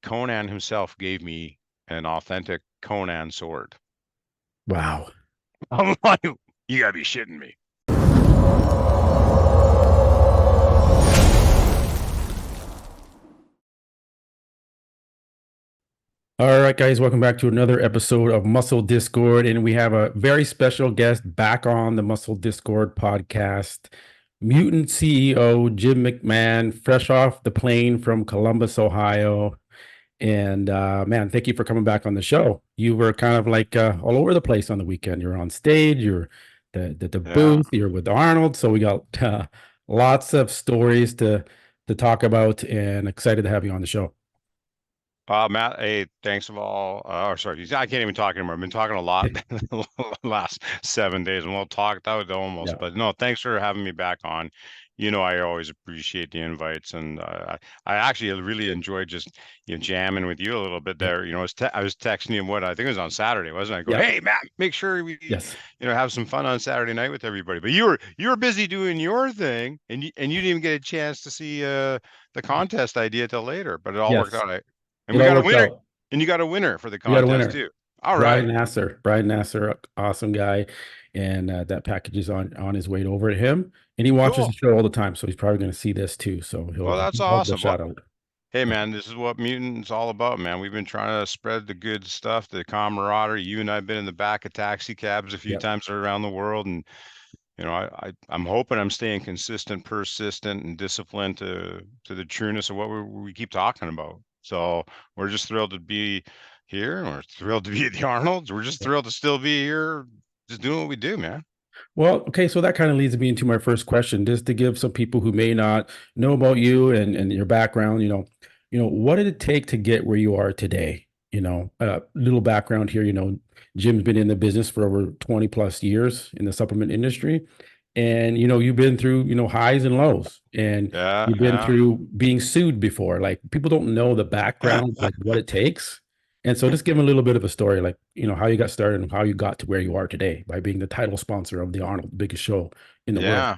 Conan himself gave me an authentic Conan sword. Wow. I'm like, you gotta be shitting me. All right, guys, welcome back to another episode of Muscle Discord. And we have a very special guest back on the Muscle Discord podcast, Mutant CEO Jim McMahon, fresh off the plane from Columbus, Ohio. And man, thank you for coming back on the show. You were kind of like all over the place on the weekend. You're on stage, you're the Yeah. booth, you're with Arnold. So we got lots of stories to talk about, and excited to have you on the show. Matt, hey, thanks of all. Or sorry, I can't even talk anymore. I've been talking a lot the last 7 days, and we'll talk that was almost. Yeah. But no, thanks for having me back on. You know, I always appreciate the invites, and I actually really enjoyed just jamming with you a little bit Yeah. there. You know, I was texting you what I think it was on Saturday, wasn't I? Go, Yeah. hey Matt, make sure we Yes. have some fun on Saturday night with everybody. But you were busy doing your thing, and you didn't even get a chance to see the contest idea till later. But it all worked Yes. out. And It we all got a worked winner. out. And you got a winner for the We got a contest winner. too. All Brian right. Nasser. Brian Nasser, awesome guy. And that package is on his way over to him. And he watches Cool. the show all the time. So he's probably going to see this too. So Well, that's he'll love the awesome. Well, shout out. hey Yeah. man, this is what Mutant's all about, man. We've been trying to spread the good stuff, the camaraderie. You and I've been in the back of taxi cabs a few Yeah. times around the world, and I'm hoping I'm staying consistent, persistent, and disciplined to the trueness of what we keep talking about. So we're just thrilled to be here, and we're thrilled to be at the Arnold's. We're just Yeah. thrilled to still be here, just doing what we do, man. Well, okay, so that kind of leads me into my first question, just to give some people who may not know about you and your background, what did it take to get where you are today? Little background here, Jim's been in the business for over 20 plus years in the supplement industry. And you've been through, highs and lows, and Yeah, you've been yeah. through being sued before. Like people don't know the background, like what it takes. And so just give them a little bit of a story, like, how you got started and how you got to where you are today by being the title sponsor of the Arnold, biggest show in the world. Yeah.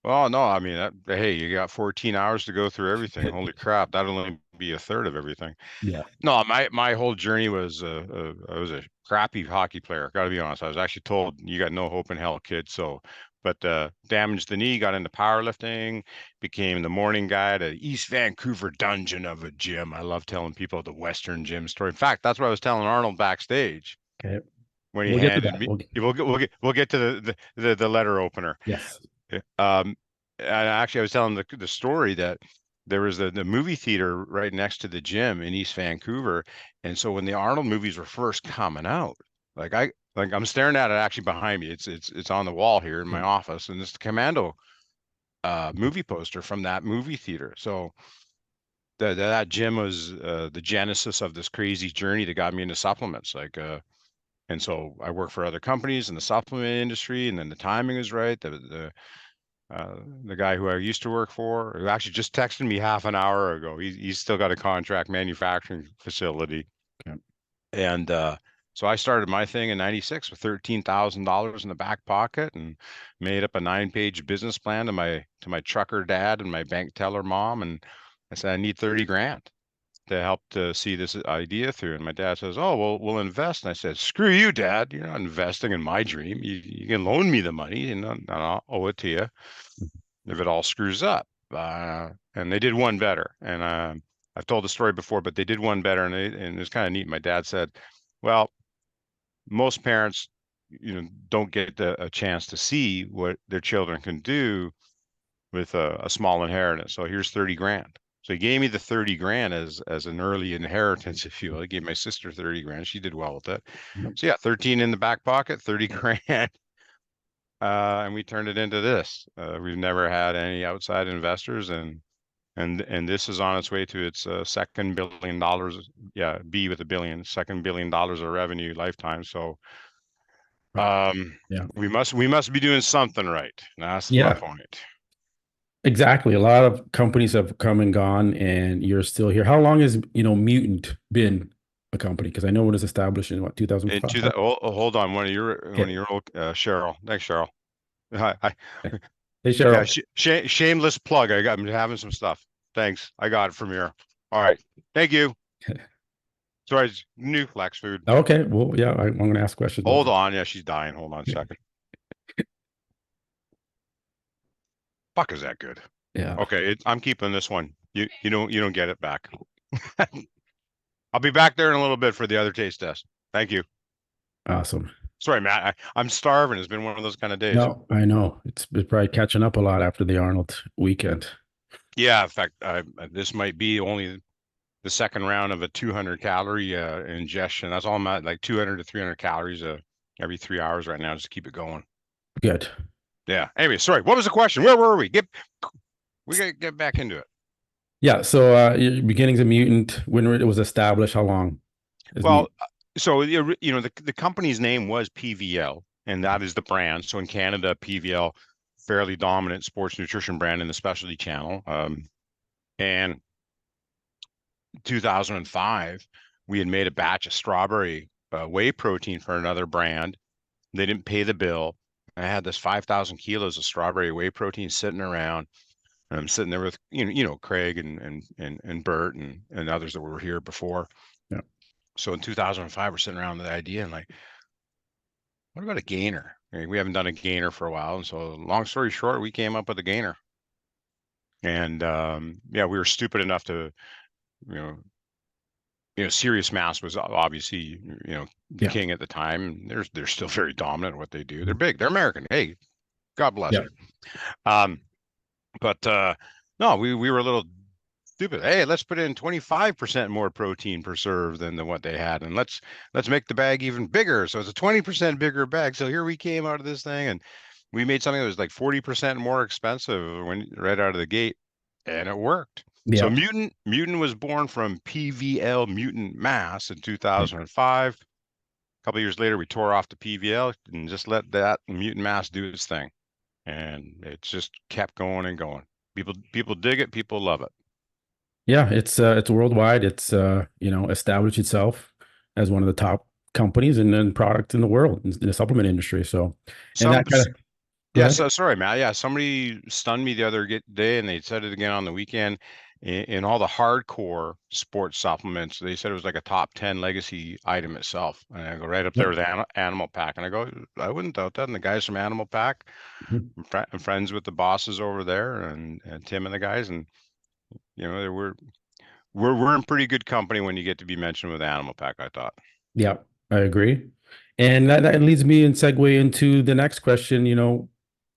Well, no, I mean, hey, you got 14 hours to go through everything. Holy crap, that'll only be a third of everything. Yeah. No, my whole journey was I was a crappy hockey player. Got to be honest. I was actually told you got no hope in hell, kid. So, but damaged the knee, got into powerlifting, became the morning guy at a East Vancouver dungeon of a gym. I love telling people the Western gym story. In fact, that's what I was telling Arnold backstage Okay. when he We'll get to handed that. me. We'll get to the letter opener. Yes. Um, and actually, I was telling the story that there was the movie theater right next to the gym in East Vancouver, and so when the Arnold movies were first coming out, I'm staring at it actually behind me. It's on the wall here in my office, and it's the Commando movie poster from that movie theater. So that gym was the genesis of this crazy journey that got me into supplements. And so I work for other companies in the supplement industry, and then the timing is right. The guy who I used to work for, who actually just texted me half an hour ago, he's still got a contract manufacturing facility. Okay. And so I started my thing in 96 with $13,000 in the back pocket and made up a 9-page business plan to my trucker dad and my bank teller mom. And I said, I need 30 grand to help to see this idea through. And my dad says, oh, well, we'll invest. And I said, screw you, Dad. You're not investing in my dream. You can loan me the money and I'll owe it to you if it all screws up. And they did one better. And I've told the story before, but they did one better. And it was kind of neat. My dad said, well, most parents, don't get a chance to see what their children can do with a small inheritance. So here's 30 grand. So he gave me the 30 grand as an early inheritance, if you will. He gave my sister 30 grand. She did well with it. Yep. So yeah, 13 in the back pocket, 30 grand. And we turned it into this. We've never had any outside investors, and this is on its way to its second $1 billion. Yeah, B with a billion, second $1 billion of revenue lifetime. So Right. Yeah. we must be doing something right. That's my Yeah. point. Exactly. A lot of companies have come and gone, and you're still here. How long has, Mutant been a company? Because I know it was established in what, Into 2005? the hold on, Okay. one of your old Cheryl. Thanks, Cheryl. Hi. Okay. Hey, Yeah, Cheryl. shameless plug. I'm having some stuff. Thanks. I got it from here. All right. Thank you. Sorry, it's new flex food. Okay, well, yeah, I'm going to ask questions about Hold this. on. Yeah, she's dying. Hold on a second. Fuck, is that good? Yeah, Okay, I'm keeping this one. You don't get it back. I'll be back there in a little bit for the other taste test. Thank you. awesome. Sorry, Matt. I'm starving. It's been one of those kind of days. No, I know it's probably catching up a lot after the Arnold weekend. Yeah, in fact, this might be only the second round of a 200 calorie ingestion. That's all I'm at, like 200 to 300 calories every 3 hours right now, just to keep it going. Good. Yeah. Anyway, sorry. What was the question? Where were we? We gotta get back into it. Yeah. So, your beginnings of Mutant, when it was established, how long is Well, Mutant? so the company's name was PVL, and that is the brand. So in Canada, PVL, fairly dominant sports nutrition brand in the specialty channel. And 2005, we had made a batch of strawberry whey protein for another brand. They didn't pay the bill. I had this 5,000 kilos of strawberry whey protein sitting around. And I'm sitting there with Craig and Bert and others that were here before. Yeah. So in 2005, we're sitting around with the idea and like, what about a gainer? I mean, we haven't done a gainer for a while, and so long story short, we came up with a gainer. And yeah, we were stupid enough to you know Serious Mass was obviously Yeah. king at the time. They're still very dominant at what they do. They're big. They're American. Hey, God bless Yeah. them. Um, but no, we were a little stupid. Hey, let's put in 25% more protein per serve than what they had, and let's make the bag even bigger. So it's a 20% bigger bag. So here we came out of this thing, and we made something that was like 40% more expensive when right out of the gate, and it worked. So Yeah. Mutant was born from PVL Mutant Mass in 2005. A couple of years later, we tore off the PVL and just let that Mutant Mass do its thing, and it just kept going and going. People dig it. People love it. Yeah. It's worldwide. It's established itself as one of the top companies and then product in the world in the supplement industry. So, and Some that kind of go Yeah, ahead. so sorry, Matt. Yeah, somebody stunned me the other day, and they said it again on the weekend. In all the hardcore sports supplements, they said it was like a top 10 legacy item itself. And I go right up there Yep. with Animal Pack, and I go, I wouldn't doubt that. And the guys from Animal Pack, Mhm. I'm friends with the bosses over there, and Tim and the guys, and we're in pretty good company when you get to be mentioned with Animal Pack, I thought. Yeah, I agree. And that leads me and segue into the next question,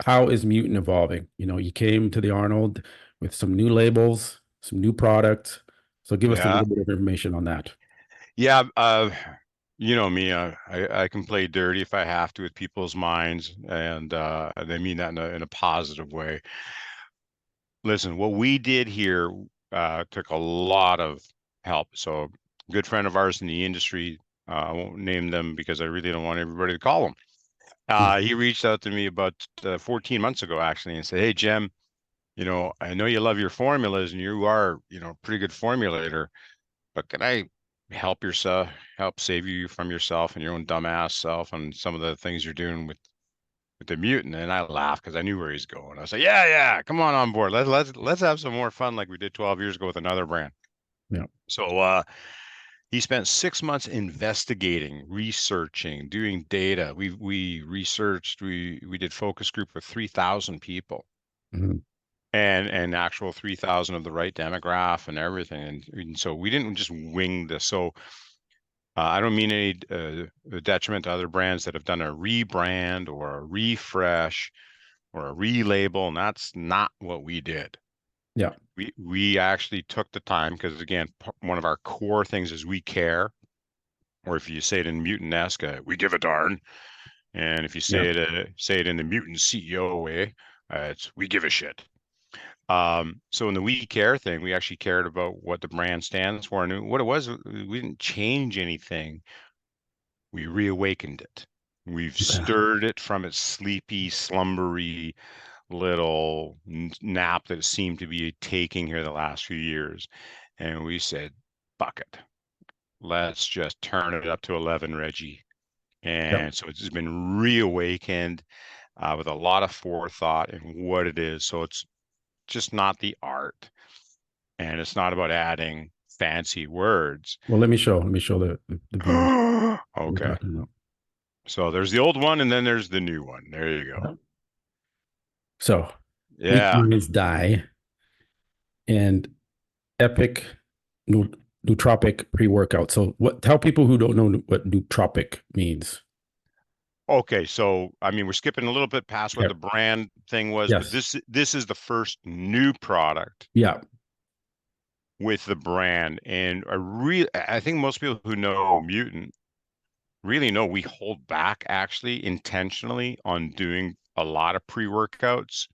how is Mutant evolving? You came to the Arnold with some new labels, some new products. So give us a Yeah, little bit of information on that. yeah. You know me, I can play dirty if I have to with people's minds, and they mean that in a positive way. Listen, what we did here took a lot of help. So, a good friend of ours in the industry, I won't name them because I really don't want everybody to call them. Hmm. He reached out to me about 14 months ago, actually, and said, "Hey, Jim, I know you love your formulas and you are, a pretty good formulator, but can I help save you from yourself and your own dumbass self and some of the things you're doing with the mutant?" And I laughed because I knew where he's going. I said, "Yeah, yeah, come on board. Let's have some more fun like we did 12 years ago with another brand." Yeah. So he spent 6 months investigating, researching, doing data. We researched, we did focus group with 3,000 people Mhm. and actual 3,000 of the right demographic and everything. And so we didn't just wing this. So I don't mean any detriment to other brands that have done a rebrand or a refresh or a relabel, and that's not what we did. Yeah. We actually took the time because again, one of our core things is we care, or if you say it in mutant-esque, we give a darn, and if you Yeah. say it in the mutant CEO way, it's we give a shit. So in the we care thing, we actually cared about what the brand stands for, and what it was. We didn't change anything. We reawakened it. We've Okay. stirred it from its sleepy, slumbery little nap that it seemed to be taking here the last few years. And we said, "Fuck it. Let's just turn it up to 11, Reggie." Yeah. And so it's been reawakened with a lot of forethought in what it is. So it's just not the art. And it's not about adding fancy words. Well, let me show the viewers what we're Okay. talking about. So there's the old one and then there's the new one. There you go. So weak Yeah. minds die and epic nu- nootropic pre-workout. So what tell people who don't know what nootropic means. Okay, so I mean we're skipping a little bit past what Okay. the brand thing was, but Yes. this is the first new product Yeah. with the brand. And I think most people who know Mutant really know we hold back actually intentionally on doing a lot of pre-workouts.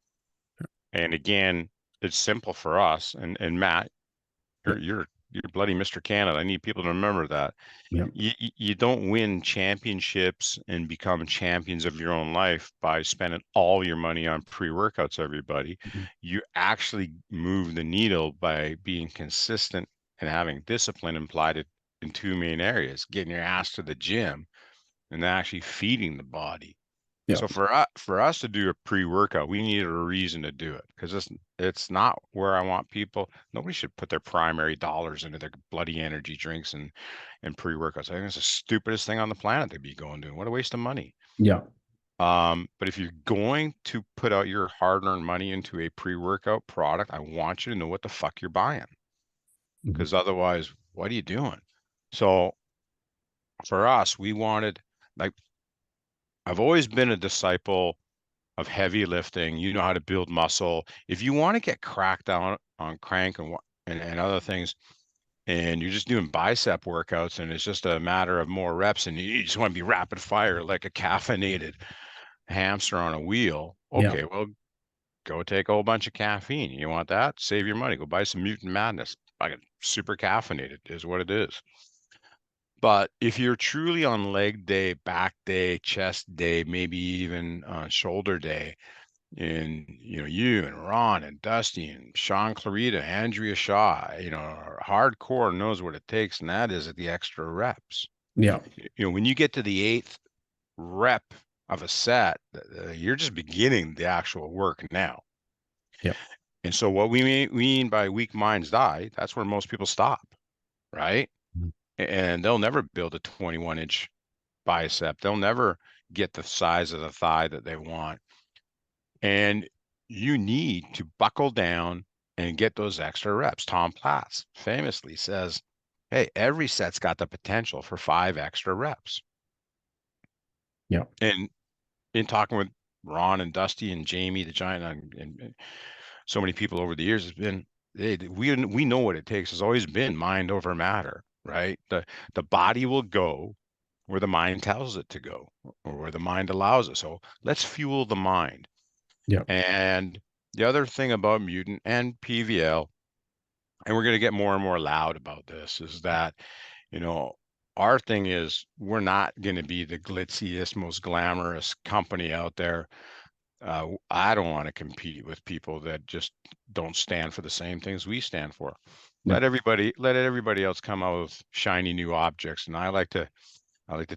And again, it's simple for us. And Matt, Yeah. you're bloody Mr. Canada. I need people to remember that. Yeah. You don't win championships and become champions of your own life by spending all your money on pre-workouts, everybody. Mhm. You actually move the needle by being consistent and having discipline implied in two main areas, getting your ass to the gym and actually feeding the body. Yeah. So for us to do a pre-workout, we needed a reason to do it because it's not where I want people. Nobody should put their primary dollars into their bloody energy drinks and pre-workouts. I think it's the stupidest thing on the planet to be going doing. What a waste of money. Yeah. But if you're going to put out your hard-earned money into a pre-workout product, I want you to know what the fuck you're buying Mhm. because otherwise, what are you doing? So for us, we wanted like I've always been a disciple of heavy lifting. You know how to build muscle. If you want to get cracked down on crank and other things, and you're just doing bicep workouts, and it's just a matter of more reps, and you just want to be rapid fire like a caffeinated hamster on a wheel. Yeah. Okay, well, go take a whole bunch of caffeine. You want that? Save your money. Go buy some Mutant Madness. Like super caffeinated is what it is. But if you're truly on leg day, back day, chest day, maybe even shoulder day, and you and Ron and Dusty and Sean Clarita, Andrea Shaw, are hardcore knows what it takes, and that is the extra reps. Yeah. When you get to the eighth rep of a set, you're just beginning the actual work now. Yeah. And so what we mean by weak minds die, that's where most people stop, right? Mhm. And they'll never build a 21-inch bicep. They'll never get the size of the thigh that they want. And you need to buckle down and get those extra reps. Tom Platz famously says, hey, every set's got the potential for 5 extra reps. Yeah. And in talking with Ron and Dusty and Jamie the Giant and so many people over the years, has been we know what it takes. Has always been mind over matter, right? The body will go where the mind tells it to go or where the mind allows it. So let's fuel the mind. Yeah. And the other thing about Mutant and PVL, and we're going to get more and more loud about this, is that, you know, our thing is we're not going to be the glitziest, most glamorous company out there. I don't want to compete with people that just don't stand for the same things we stand for. Yeah. Let everybody else come out with shiny new objects. And I like to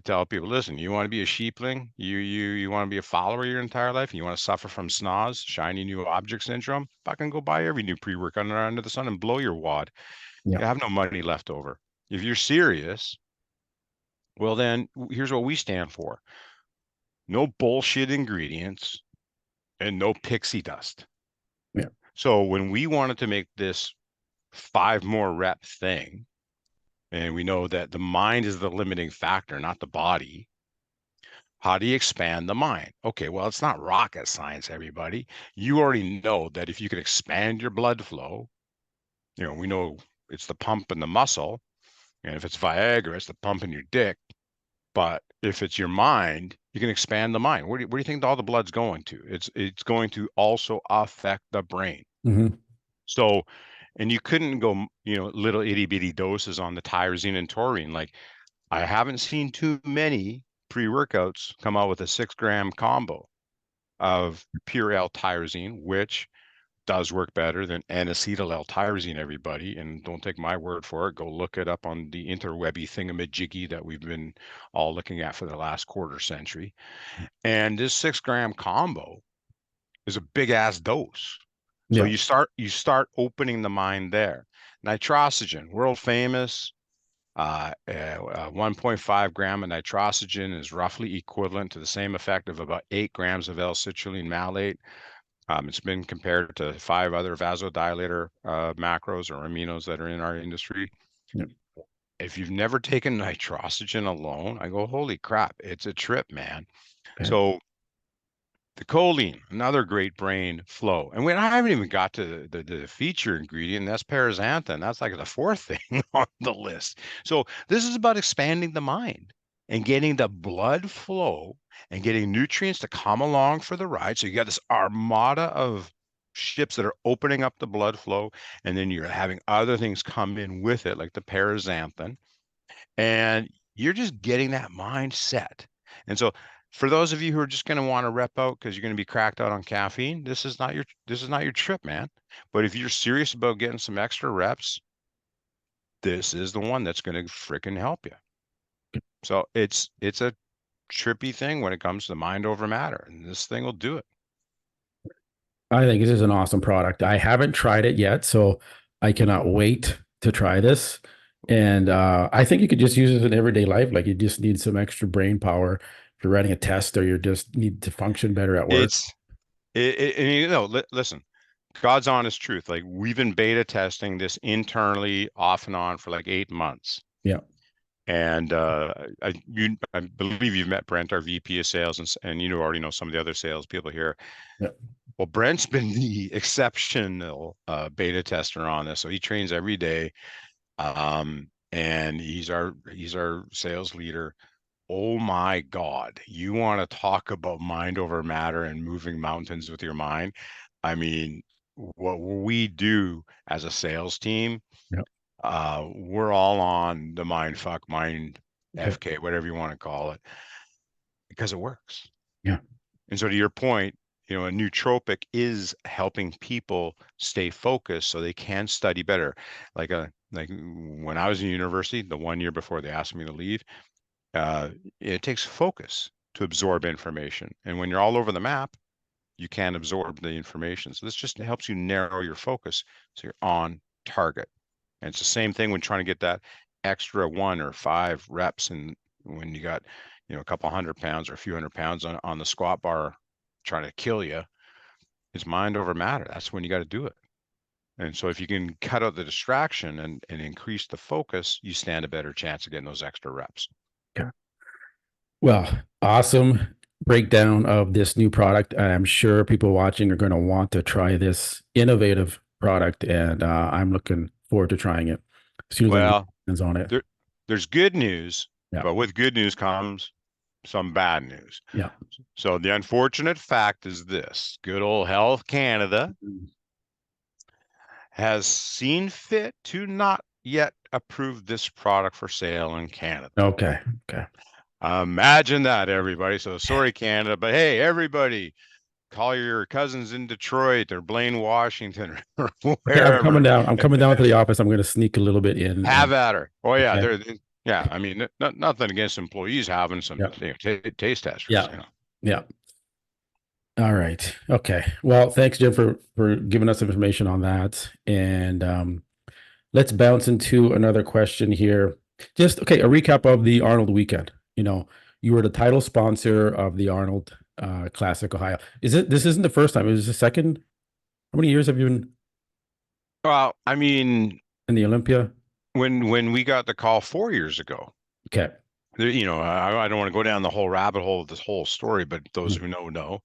tell people, listen, you want to be a sheepling, you want to be a follower your entire life, and you want to suffer from SNOS, shiny new object syndrome, fucking go buy every new pre-workout under the sun and blow your wad. Yeah. You have no money left over. If you're serious, well then here's what we stand for. No bullshit ingredients and no pixie dust. Yeah. So when we wanted to make this 5 more rep thing, and we know that the mind is the limiting factor, not the body. How do you expand the mind? Okay, well, it's not rocket science, everybody. You already know that if you can expand your blood flow, we know it's the pump in the muscle. And if it's Viagra, it's the pump in your dick. But if it's your mind, you can expand the mind. Where do you think all the blood's going to? It's going to also affect the brain. Hmm. So, and you couldn't go, little itty bitty doses on the tyrosine and taurine. Like I haven't seen too many pre-workouts come out with a 6-gram combo of pure L-tyrosine, which does work better than N-acetyl L-tyrosine, everybody. And don't take my word for it. Go look it up on the interwebby thingamajiggy that we've been all looking at for the last quarter century. And this 6-gram combo is a big ass dose. So Yeah. you start opening the mind there. Nitrosogen, world famous. 1.5 gram of nitrosogen is roughly equivalent to the same effect of about 8 grams of L-citrulline malate. It's been compared to 5 other vasodilator macros or aminos that are in our industry. Yep. If you've never taken nitrosogen alone, I go, holy crap, it's a trip, man. Okay. So the choline, another great brain flow. And I haven't even got to the feature ingredient, that's paraxanthin. That's like the fourth thing on the list. So this is about expanding the mind and getting the blood flow and getting nutrients to come along for the ride. So you got this armada of ships that are opening up the blood flow, and then you're having other things come in with it, like the paraxanthin, and you're just getting that mind set. And so for those of you who are just going to want to rep out because you're going to be cracked out on caffeine, this is not your trip, man. But if you're serious about getting some extra reps, this is the one that's going to freaking help you. So it's a trippy thing when it comes to mind over matter, and this thing will do it. I think this is an awesome product. I haven't tried it yet, so I cannot wait to try this. And I think you could just use it in everyday life. Like you just need some extra brain power if you're writing a test or you just need to function better at work. It's and listen, God's honest truth. Like we've been beta testing this internally off and on for like 8 months. Yeah. And I believe you've met Brent, our VP of sales, and you already know some of the other sales people here. Yeah. Well, Brent's been the exceptional beta tester on this, so he trains every day, and he's our sales leader. Oh my God, you want to talk about mind over matter and moving mountains with your mind? I mean, what we do as a sales team, Yeah. we're all on the mind fuck, mind Okay. FK, whatever you want to call it, because it works. Yeah. And so to your point, a nootropic is helping people stay focused so they can study better. Like when I was in university, the 1 year before they asked me to leave, it takes focus to absorb information. And when you're all over the map, you can't absorb the information. So this just helps you narrow your focus so you're on target. And it's the same thing when trying to get that extra 1 or 5 reps, and when you got, a couple 100 pounds or a few 100 pounds on the squat bar trying to kill you, it's mind over matter. That's when you got to do it. And so if you can cut out the distraction and increase the focus, you stand a better chance of getting those extra reps. Okay. Well, awesome breakdown of this new product. I'm sure people watching are going to want to try this innovative product, and I'm looking forward to trying it as soon as I get Well, hands on it. there's good news, Yeah. but with good news comes some bad news. Yeah. So the unfortunate fact is this: good old Health Canada has seen fit to not yet approve this product for sale in Canada. Okay. Okay. Imagine that, everybody. So sorry, Canada, but hey, everybody, call your cousins in Detroit or Blaine, Washington, or Okay. I'm coming wherever. down. I'm coming down to the office. I'm going to sneak a little bit in. Have at her. Oh yeah, Okay. yeah. I mean, nothing against employees having some Yeah. taste testers. Yeah. Yeah. All right. Okay. Well, thanks, Jim, for giving us some information on that. And let's bounce into another question here. Just okay, a recap of the Arnold weekend. You were the title sponsor of the Arnold Classic Ohio. This isn't the first time, it was the second. How many years have you been Well, I mean, in the Olympia? when we got the call 4 years ago, Okay. I don't want to go down the whole rabbit hole of this whole story, but those who know.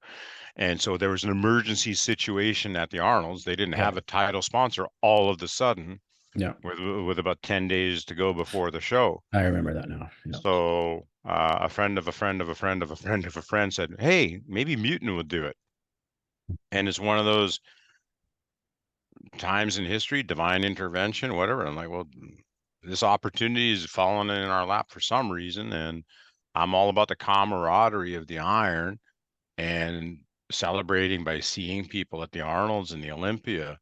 And so there was an emergency situation at the Arnolds. They didn't have a title sponsor all of the sudden Yeah. with about 10 days to go before the show. I remember that now. Yeah. So a friend of a friend of a friend of a friend of a friend said, hey, maybe Mutant would do it. And it's one of those times in history, divine intervention, whatever. I'm like, well, this opportunity is falling in our lap for some reason. And I'm all about the camaraderie of the iron and celebrating by seeing people at the Arnolds and the Olympia.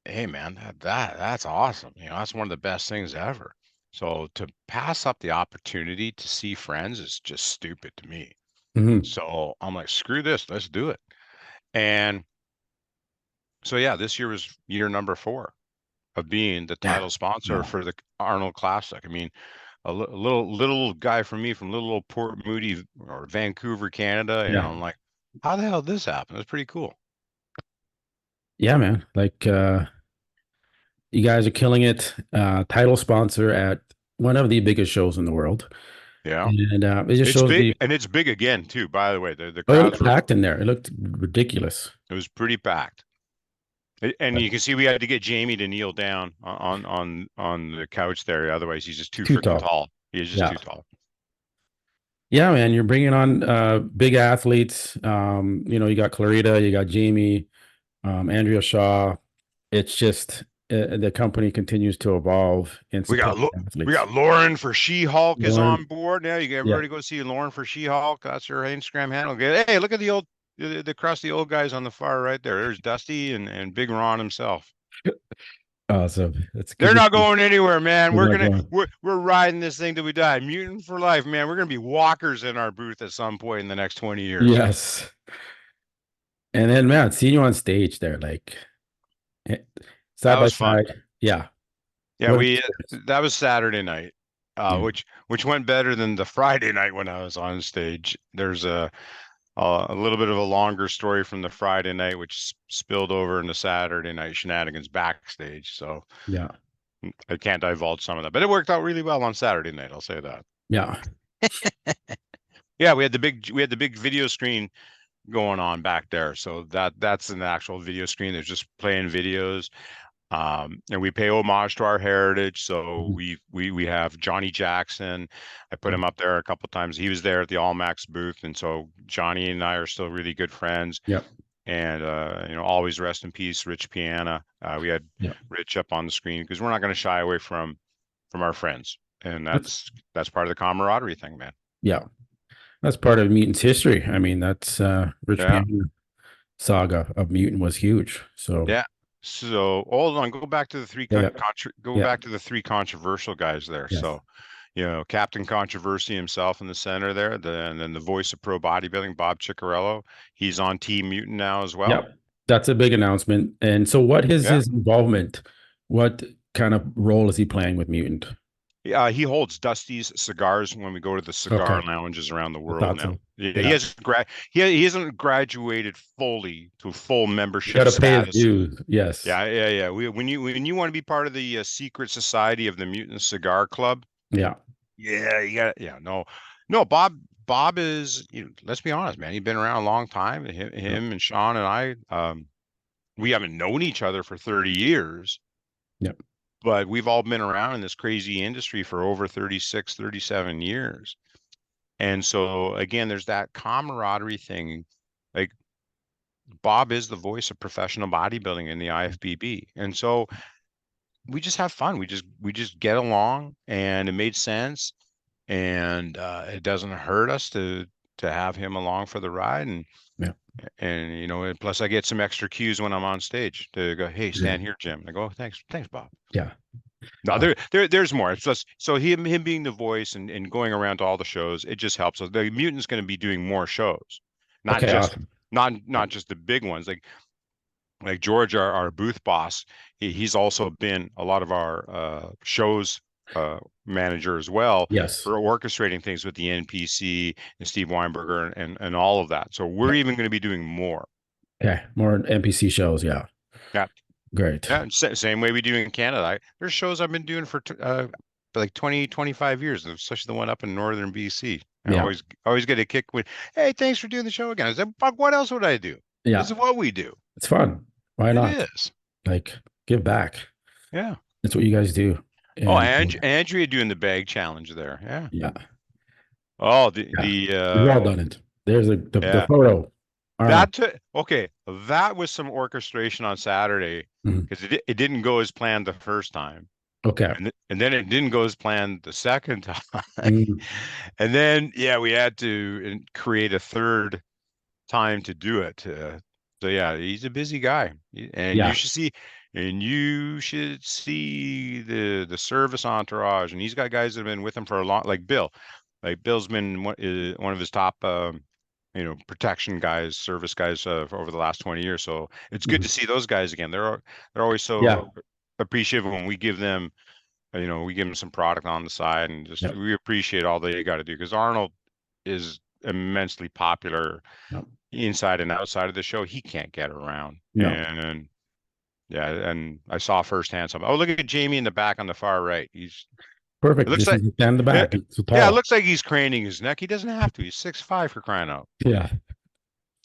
Hey man, that's awesome. That's one of the best things ever. So to pass up the opportunity to see friends is just stupid to me. Mhm. So I'm like, screw this, let's do it. And so yeah, this year was year number 4. of being the Yeah. title sponsor No. for the Arnold Classic. I mean, little guy from me from little old Port Moody or Vancouver, Canada. You know, Yeah. I'm like, how the hell did this happen? It's pretty cool. Yeah, man. Like you guys are killing it. Title sponsor at one of the biggest shows in the world. Yeah. And it just It's shows big the and it's big again too, by the way. The oh, it crowds looked were packed in there. It looked ridiculous. it was pretty packed. And But you can see we had to get Jamie to kneel down on the couch there. Otherwise, he's just too too freaking tall. tall. He's just Yeah. too tall. Yeah, man. You're bringing on big athletes. You got Clarita, you got Jamie, Andrea Shaw. It's just the company continues to evolve and We got support we athletes. got Lauren for She-Hulk is Lauren, on board now. You get yeah. everybody go see Lauren for She-Hulk. That's her Instagram handle. Hey, look at the crusty old guys on the far right there. There's Dusty and Big Ron himself. Awesome. It's good They're to not see. going anywhere, man. We're not going. We're riding this thing till we die. Mutant for life, man. We're gonna be walkers in our booth at some point in the next 20 years. Yes. And then, man, seeing you on stage there, like eh, That side by was fun. side. Yeah. Yeah, What an we experience. that was Saturday night, Yeah. which went better than the Friday night when I was on stage. There's a little bit of a longer story from the Friday night, which spilled over into Saturday night shenanigans backstage. So Yeah. I can't divulge some of that, but it worked out really well on Saturday night. I'll say that. Yeah. Yeah, we had the big video screen going on back there. So that's an actual video screen that's just playing videos. And we pay homage to our heritage. So Mhm. we have Johnny Jackson. I put Yeah. him up there a couple times. He was there at the All Max booth, and so Johnny and I are still really good friends. Yeah. And always rest in peace, Rich Piana. We had Yeah. Rich up on the screen because we're not going to shy away from our friends, and That's that's part of the camaraderie thing, man. yeah. That's part of Mutant's history. I mean, that's Rich Yeah. Piana saga of Mutant was huge. So Yeah. So hold on, yeah, yeah, go yeah, back to the three controversial guys there. yes. So, Captain Controversy himself in the center there, and then the voice of pro bodybuilding, Bob Ciccarello. He's on Team Mutant now as Yeah. well. That's a big announcement. And so what is Yeah. his involvement? What kind of role is he playing with Mutant? He holds Dusty's cigars when we go to the cigar Okay. lounges around the I world thought now. so. Yeah, Yeah. he hasn't graduated fully to full You membership got to pay his status. dues. Yes. Yeah. When you want to be part of the secret society of the Mutant Cigar Club, Yeah. yeah, you got yeah, no, Bob is, let's be honest, man. He's been around a long time. Yeah. Him and Sean and I, we haven't known each other for 30 years, Yeah. but we've all been around in this crazy industry for over 36, 37 years. And so again, there's that camaraderie thing. Like Bob is the voice of professional bodybuilding in the IFBB. And so we just have fun. We just get along and it made sense. And it doesn't hurt us to have him along for the ride. Yeah. And and plus I get some extra cues when I'm on stage to go, hey, Yeah. stand here, Jim. And I go, oh, thanks, Bob. Yeah. No, Uh, there's more. It's just so him being the voice and going around to all the shows, it just helps us. The Mutant's going to be doing more shows, not okay. just Awesome. not just the big ones. Like George, our booth boss, he's also been a lot of our shows manager as well Yes. for orchestrating things with the NPC and Steve Weinberger and all of that. So we're Yeah. even going to be doing more. Okay. More NPC shows. Yeah. Yeah. Great. Yeah. Same way we do in Canada. There's shows I've been doing for like 20, 25 years, especially the one up in northern BC. I Yeah. always get a kick with, hey, thanks for doing the show again. I said, fuck, what else would I do? This Yeah. is what we do. It's fun. Why It not? is. Like, give back. Yeah. That's what you guys do. Oh, And Andrea doing the bag challenge there. Yeah. yeah. Oh, Yeah. We've all done it. There's the yeah. photo. Arnold. Okay. That was some orchestration on Saturday Mhm. because it didn't go as planned the first time. Okay. And then it didn't go as planned the second time. Mhm. And then, yeah, we had to create a third time to do it. So yeah, he's a busy guy, and Yeah. you should see the service entourage, and he's got guys that have been with him for a long, like Bill. Like Bill's been one of his top, protection guys, service guys for over the last 20 years. So it's good Mhm. to see those guys again. They're always Yeah. appreciative when we give them, we give them some product on the side, and just Yep. we appreciate all they got to do, because Arnold is immensely popular Yep. inside and outside of the show. He can't get around. No. And yeah, and I saw firsthand some. Oh, look at Jamie in the back on the far right. It Perfect. looks This like, is the stand in the yeah, back. It's so yeah, it tall. looks like he's craning his neck. He doesn't have to. He's 6'5" for crying out. Yeah.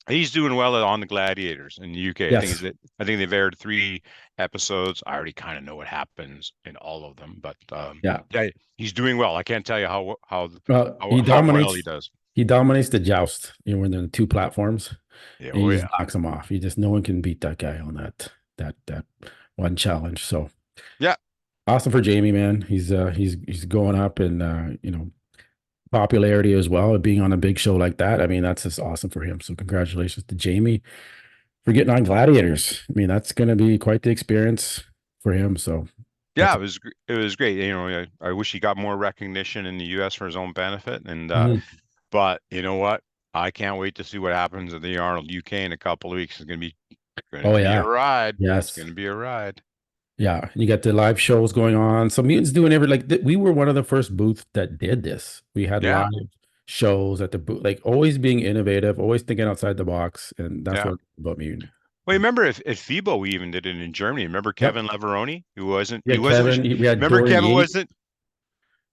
He's doing well on the Gladiators in the UK. Yes. I think they've aired 3 episodes. I already kind of know what happens in all of them, but Yeah. yeah, he's doing well. I can't tell you Well, how well he does. he dominates the joust, when they're in two platforms, Yeah, and oh he just yeah, knocks him off. No one can beat that guy on that one challenge. So yeah, awesome for Jamie, man. He's going up and popularity as well, being on a big show like that. I mean, that's just awesome for him. So congratulations to Jamie for getting on Gladiators. I mean, that's going to be quite the experience for him. So yeah. that's It was great. I wish he got more recognition in the US for his own benefit, and Mhm. but you know what? I can't wait to see what happens at the Arnold UK in a couple of weeks. It's gonna Oh be a yeah, ride. It's yes. gonna be a ride. Yeah, you got the live shows going on. So Mutants doing we were one of the first booths that did this. We had Yeah, live shows at the booth, like always being innovative, always thinking outside the box, and that's yeah. what about Mutant. Well, remember if at FIBO we even did it in Germany. Remember Yep. Kevin Laveroni, who wasn't We he had wasn't Kevin. We had remember Dorian Kevin Yates. wasn't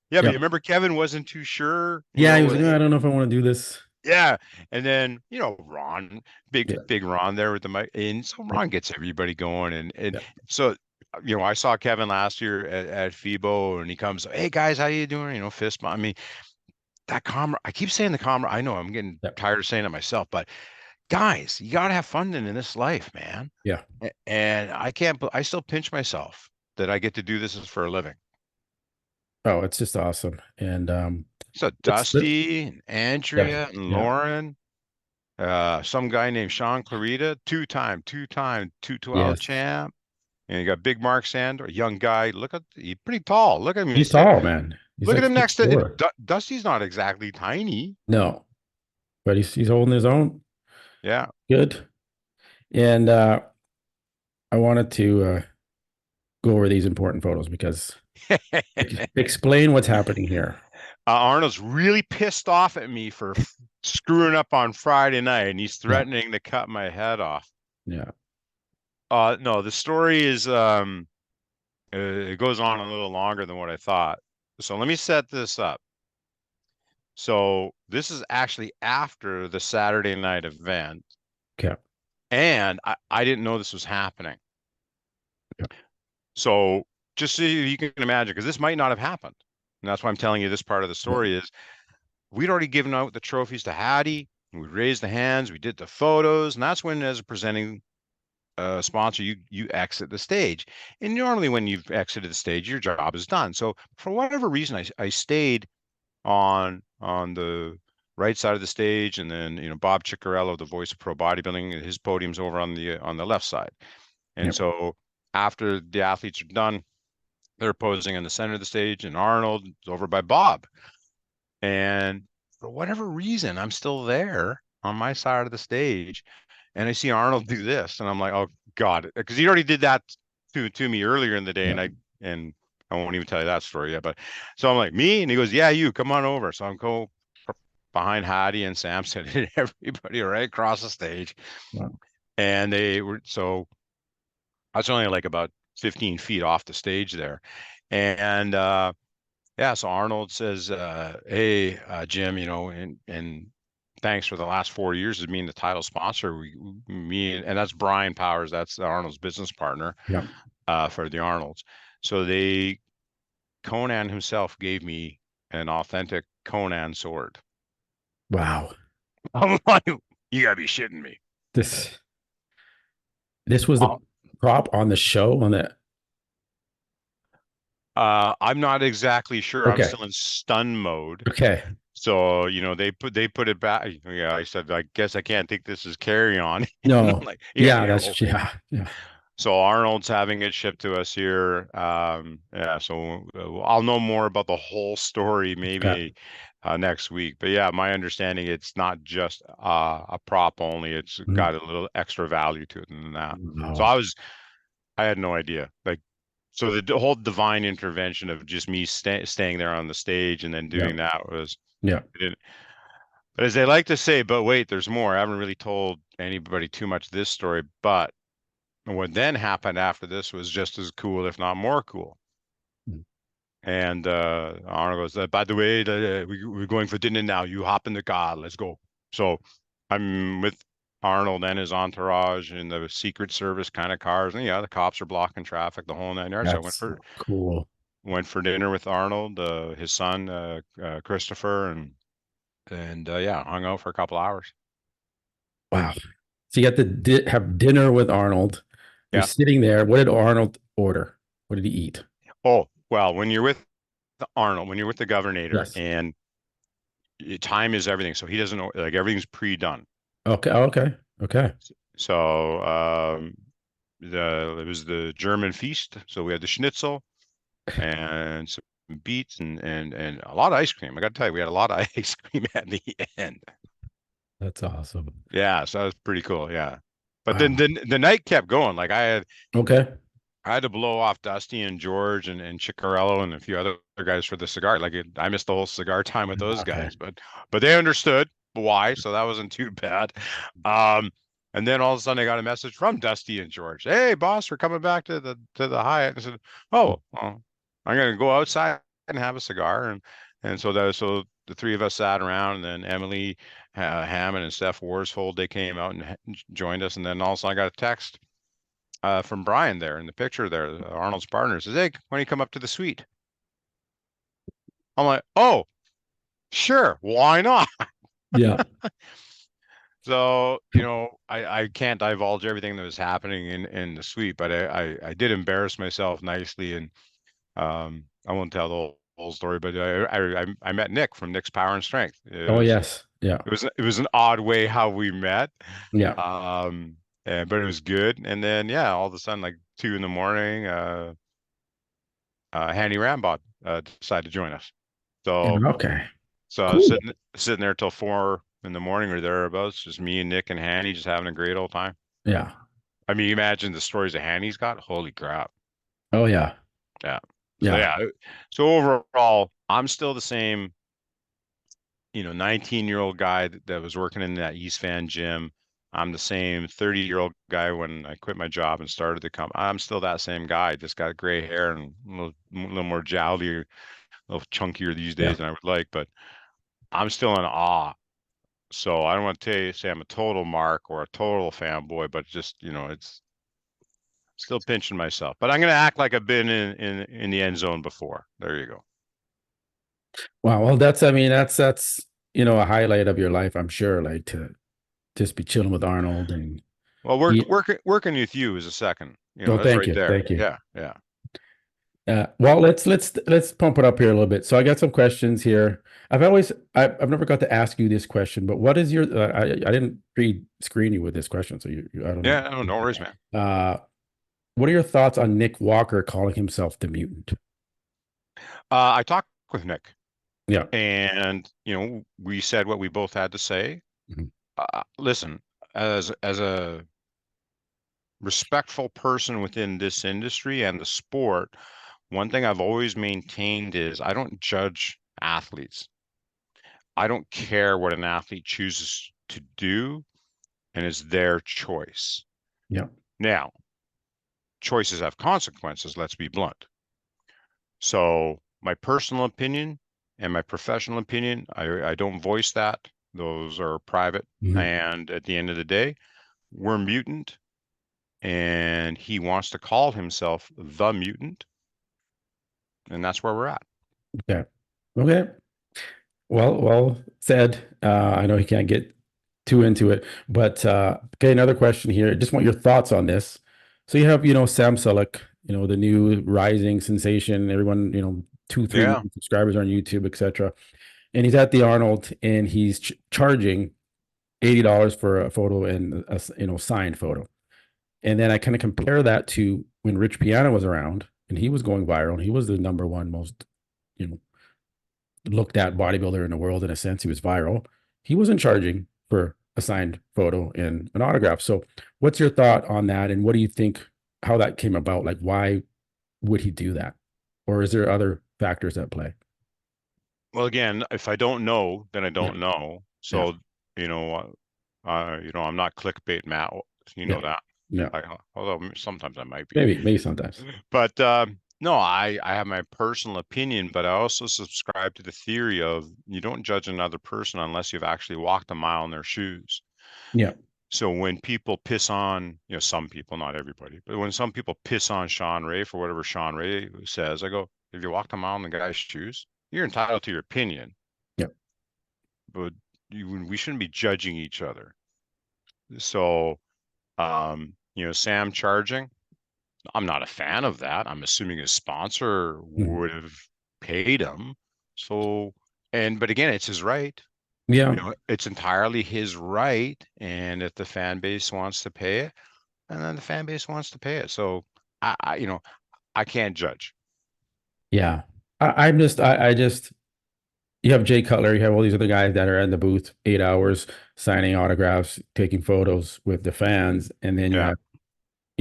yeah, but you Yep. remember Kevin wasn't too sure, Yeah, he was like, "Oh, I don't know if I want to do this." yeah. And then, Ron, Yeah. big Ron there with the mic. And so Yep. Ron gets everybody going. And Yep. so, I saw Kevin last year at FIBO, and he comes, "Hey guys, how you doing?" Fist bump. I mean, that camera, I keep saying the camera. I know I'm getting Yep. tired of saying it myself, but guys, you got to have fun in this life, man. Yeah. And I can't, I still pinch myself that I get to do this for a living. Oh, it's just awesome. And So it's the Dusty and yeah, Andrea and yeah. Lauren, some guy named Sean Clarita, two-time 212 Yes. champ. And you got Big Mark Sander, a young guy. He's pretty tall. Look at him. He's tall, man. He's Look at like him six next to, and four. Dusty's not exactly tiny. No, but he's holding his own. Yeah. Good. And I wanted to go over these important photos because explain what's happening here. Arnold's really pissed off at me for screwing up on Friday night, and he's Yeah. threatening to cut my head off. Yeah. No, the story is it goes on a little longer than what I thought. So let me set this up. So this is actually after the Saturday night event, Okay. and I didn't know this was happening. Yeah. So just so you can imagine, because this might not have happened. And that's why I'm telling you this part of the Yeah. story is we'd already given out the trophies to Hattie. We raised the hands, we did the photos, and that's when, as a presenting sponsor, you exit the stage. And normally when you've exited the stage, your job is done. So for whatever reason, I stayed on the right side of the stage, and then Bob Ciccarello, the voice of pro bodybuilding, his podium's over on the left side. And Yep. so after the athletes are done, they're posing in the center of the stage, and Arnold is over by Bob. And for whatever reason, I'm still there on my side of the stage, and I see Arnold do this, and I'm like, oh God, because he already did that to me earlier in the day, Yep. and I won't even tell you that story yet. But so I'm like, me, and he goes, yeah, you come on over. So I'm go behind Hattie and Samson and everybody right across the stage, Wow. and they were so I was only like about 15 feet off the stage there, and yeah, so Arnold says, hey, Jim, and thanks for the last 4 years as being the title sponsor. And that's Brian Powers, that's Arnold's business partner Yep. for the Arnolds. So Conan himself gave me an authentic Conan sword. Wow. I'm like, you gotta be shitting me. This this was the Uh, prop on the show on the I'm not exactly sure. I'm okay. still in stun mode. Okay. So, they put it back. Yeah, I said, I guess I can't think this is carry on. And I'm No. like, yeah, Yeah, yeah, that's okay. yeah. Yeah. So Arnold's having it shipped to us here. Yeah, so I'll know more about the whole story Okay. maybe next week. But yeah, my understanding, it's not just a prop only. It's Mhm. got a little extra value to it than that. So Wow. I had no idea. Like So the whole divine intervention of just me staying there on the stage and then Yeah. doing that was, Yeah. but as they like to say, but wait, there's more. I haven't really told anybody too much this story, but what then happened after this was just as cool, if not more cool. Mm. And Arnold goes, by the way, we're going for dinner now. You hop in the car. Let's go. So I'm with Arnold and his entourage in the Secret Service kind of cars. And yeah, the cops are blocking traffic, the whole nine yards. So I That's cool. went for dinner with Arnold, his son, Christopher, and yeah, hung out for a couple hours. Wow. So you got to have dinner with Arnold. You're Yeah. sitting there. What did Arnold order? What did he eat? Oh, well, when you're with Arnold, when you're with the governor, Yes. and time is everything. So he doesn't know, like everything's pre-done. Okay. Okay. Okay. So it was the German feast. So we had the schnitzel and some beets and a lot of ice cream. I got to tell you, we had a lot of ice cream at the end. That's awesome. Yeah, so that was pretty cool. Yeah, but then Wow. the night kept going. Like Okay. I had to blow off Dusty and George and Ciccarello and a few other guys for the cigar. I missed the whole cigar time with those Okay. guys, but they understood why, so that wasn't too bad. Um, and then all of a sudden I got a message from Dusty and George. Hey, boss, we're coming back to the Hyatt. I said, oh, well, I'm gonna go outside and have a cigar, and so the three of us sat around, and then Emily Hammond and Steph Worsfold, they came out and joined us, and then all of a sudden I got a text from Brian there in the picture there, Arnold's partner, says, hey, why don't you come up to the suite? I'm like, oh, sure, why not? Yeah. So, I can't divulge everything that was happening in the suite, but I did embarrass myself nicely, and I won't tell the whole story, but I met Nick from Nick's Power and Strength. Oh, yes. Yeah. It was an odd way how we met. Yeah. Um, but it was good. And then yeah, all of a sudden, like 2 in the morning, Handy Rambod decided to join us. Yeah. So Okay. so I was Cool. sitting there till 4 in the morning or thereabouts, just me and Nick and Hanny just having a great old time. Yeah. I mean, imagine the stories that Hanny's got. Holy crap. Oh, yeah. Yeah. So Yeah. yeah. So overall, I'm still the same, 19-year-old guy that was working in that East Van gym. I'm the same 30-year-old guy when I quit my job and started the company. I'm still that same guy, just got gray hair and a little more jowly, a little chunkier these Yeah. days than I would like, but I'm still in awe. So I don't want to say I'm a total mark or a total fanboy, but just, it's still pinching myself. But I'm going to act like I've been in the end zone before. There you go. Wow. Well, I mean, that's, a highlight of your life, I'm sure, like to just be chilling with Arnold and Well, eat. working with you is a second. Oh, That's thank right you. there. Thank you. Yeah, yeah. Well, let's pump it up here a little bit. So I got some questions here. I've never got to ask you this question, but what is your I didn't pre-screen you with this question, so I don't know. Yeah, no worries, man. What are your thoughts on Nick Walker calling himself the mutant? I talked with Nick, Yeah. and we said what we both had to say. Mhm. Listen, as a respectful person within this industry and the sport, one thing I've always maintained is I don't judge athletes. I don't care what an athlete chooses to do, and it's their choice. Yeah. Now, choices have consequences, let's be blunt. So my personal opinion and my professional opinion, I don't voice that. Those are private. Mhm. And at the end of the day, we're mutant, and he wants to call himself the mutant, and that's where we're at. Okay. Okay. Well said. I know he can't get too into it, but okay, another question here. Just want your thoughts on this. So you have, Sam Seluk, the new rising sensation. Everyone, 2, 3 Yeah. million subscribers on YouTube, etc. And he's at the Arnold, and he's charging $80 for a photo and a signed photo. And then I kind of compare that to when Rich Piana was around and he was going viral. And he was the number one most, you know, looked at bodybuilder in the world in a sense. He was viral. He wasn't charging for a signed photo and an autograph. So what's your thought on that? And what do you think how that came about? Like would he do that? Or is there other factors at play? Well, again, if I don't know, then I Yeah, don't know. yeah, So, you know, I'm not clickbait, Matt. You yeah, know that. yeah. Although sometimes I might be. Maybe sometimes. But no, I have my personal opinion, but I also subscribe to the theory of you don't judge another person unless you've actually walked a mile in their shoes. Yeah, So when people piss on, some people, not everybody, but when some people piss on Sean Ray for whatever Sean Ray says, I go, if you walked a mile in the guy's shoes, you're entitled to your opinion, yeah, but we shouldn't be judging each other. So, Sam charging, I'm not a fan of that. I'm assuming his sponsor mhm, would have paid him. So, but again, it's his right. yeah, It's entirely his right. And if the fan base wants to pay it, and then the fan base wants to pay it. So I can't judge. yeah. I just, you have Jay Cutler, you have all these other guys that are in the booth 8 hours signing autographs, taking photos with the fans, and then you Yeah.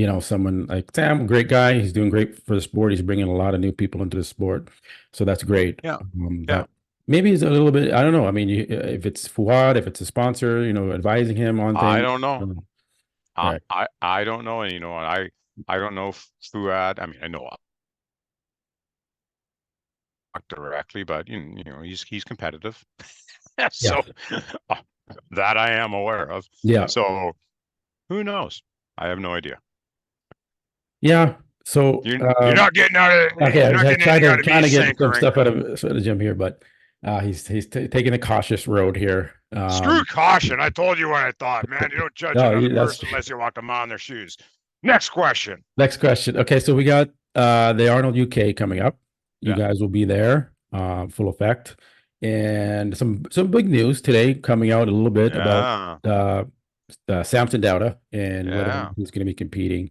have, someone like Sam, great guy. He's doing great for the sport. He's bringing a lot of new people into the sport, so that's great. Yeah. Yeah. But maybe it's a little bit. I don't know. I mean, if it's Fuad, if it's a sponsor, advising him on I things. don't know. Right. I don't know. And I don't know Fuad. I mean, I know directly, but he's competitive. Yeah. So uh, that I am aware of. Yeah. So who knows? I have no idea. Yeah. So, You're not getting out of okay, you're not I getting tried anything out to of me, trying to get some Sankering. stuff out of the gym here, but he's taking a cautious road here. Screw caution. I told you what I thought, man. You don't judge No, another that's person unless you walk them on their shoes. Next question. next question. Okay, so we got the Arnold UK coming up. You Yeah. guys will be there, full effect, and some big news today coming out a little bit about Yeah. uh, Samson Dauda and whether or not Yeah. he's going to be competing.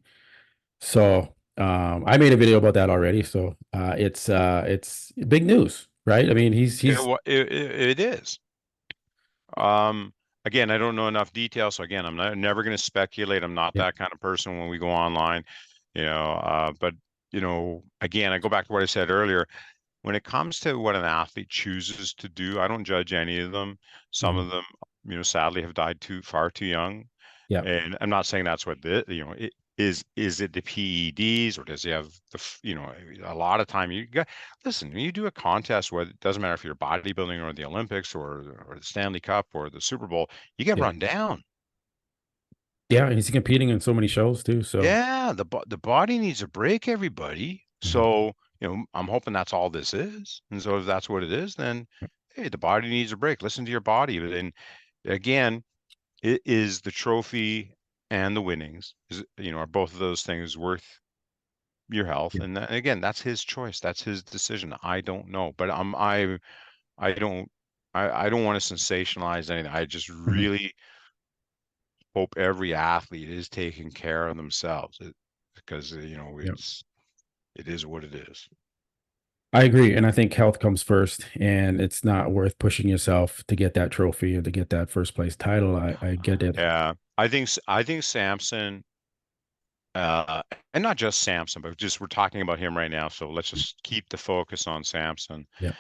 So I made a video about that already. So it's big news, right? I mean, he's It is. Um, Again, I don't know enough details, so again, never going to speculate. I'm not yeah, that kind of person when we go online, but again, I go back to what I said earlier. When it comes to what an athlete chooses to do, I don't judge any of them. Some mhm, of them, sadly have died far too young. yeah, And I'm not saying that's what it is it the PEDs or does he have a lot of time you got listen, when you do a contest where it doesn't matter if you're bodybuilding or the Olympics or the Stanley Cup or the Super Bowl, you get yeah, run down. yeah. And he's competing in so many shows too. So Yeah, the body needs a break, everybody. mhm, So, I'm hoping that's all this is. And so if that's what it is, then hey, the body needs a break. Listen to your body. But then again, it is the trophy and the winnings are both of those things worth your health? yeah, And again, that's his choice. That's his decision. I don't know, but I don't I don't want to sensationalize anything. I just mhm, really hope every athlete is taking care of themselves because yeah. it is what it is. I agree, and I think health comes first, and it's not worth pushing yourself to get that trophy or to get that first place title. I get it. Yeah, I think Samson, uh, and not just Samson, but just we're talking about him right now. So let's just keep the focus on Samson. Yeah.